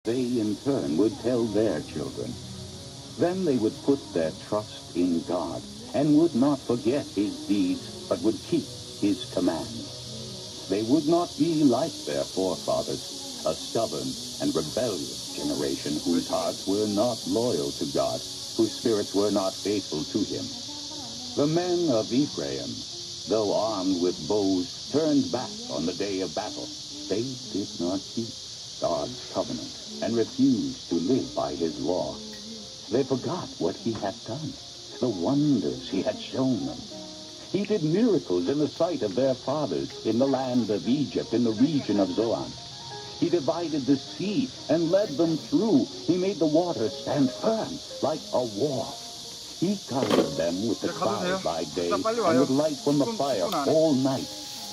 they in turn would tell their children. Then they would put their trust in God and would not forget his deeds, but would keep his commands. They would not be like their forefathers, a stubborn and rebellious generation whose hearts were not loyal to God, whose spirits were not faithful to him. The men of Ephraim, though armed with bows, turned back on the day of battle. They did not keep God's covenant and refused to live by his law. They forgot what he had done, the wonders he had shown them. He did miracles in the sight of their fathers in the land of Egypt, in the region of Zoan. He divided the sea and led them through. He made the water stand firm like a wall. He guided them with the cloud by day and with light from the fire all night.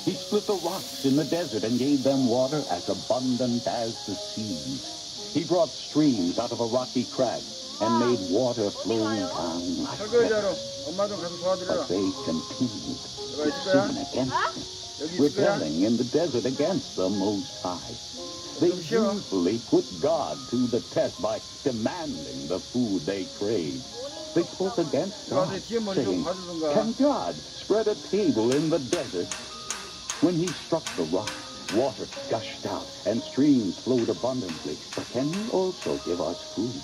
He split the rocks in the desert and gave them water as abundant as the seas. He brought streams out of a rocky crag and made water flow down like rivers. But they continued to sin against him, rebelling in the desert against the Most High. They usually put God to the test by demanding the food they craved. They spoke against God, saying, "Can God spread a table in the desert?" When he struck the rock, water gushed out and streams flowed abundantly. But can he also give us food?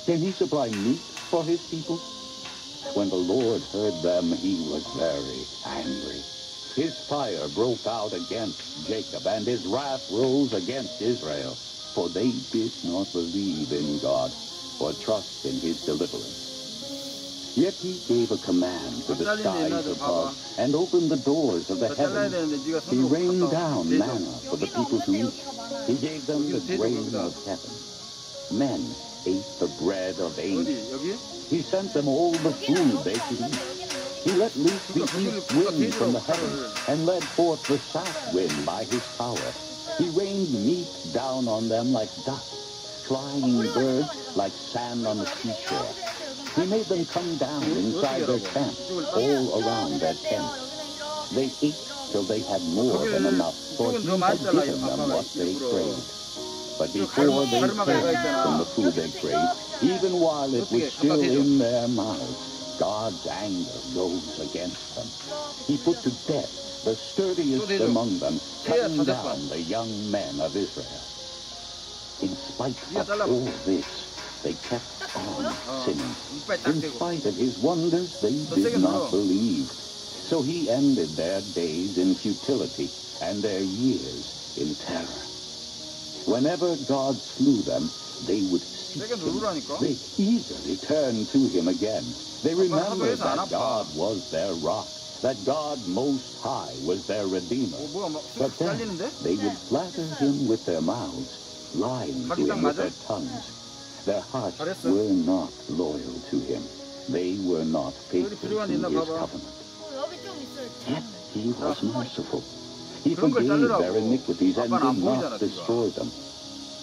Can he supply meat for his people? When the Lord heard them, he was very angry. His fire broke out against Jacob, and his wrath rose against Israel, for they did not believe in God or trust in his deliverance. Yet he gave a command to the skies above and opened the doors of the heavens. He rained down manna for the people to eat. He gave them the grain of heaven. Men ate the bread of angels. He sent them all the food they could eat. He let loose the east wind from the heavens and led forth the south wind by his power. He rained meat down on them like dust, flying birds like sand on the seashore. He made them come down inside their camps, all around their tents. They ate till they had more than enough, for he had given them what they craved. But before they fed from the food they craved, even while it was still in their mouths, God's anger rose against them. He put to death the sturdiest among them, cutting down the young men of Israel. In spite of all this, they kept on sinning. In spite of his wonders, they did not believe. So he ended their days in futility and their years in terror. Whenever God slew them, they would seek him. They eagerly turned to him again. They remembered that God was their rock, that God Most High was their Redeemer. But then they would flatter him with their mouths, lying to him with their tongues. Their hearts were not loyal to him. They were not faithful to his covenant. Yet he was merciful. He forgave their iniquities and did not destroy them.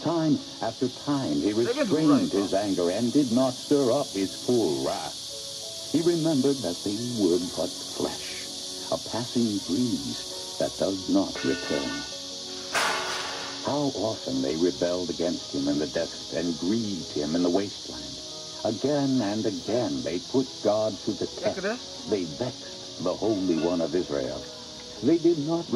Time after time he restrained his anger and did not stir up his full wrath. He remembered that they were but flesh, a passing breeze that does not return. How often they rebelled against him in the desert and grieved him in the wasteland. Again and again they put God to the test. They vexed the Holy One of Israel. They did not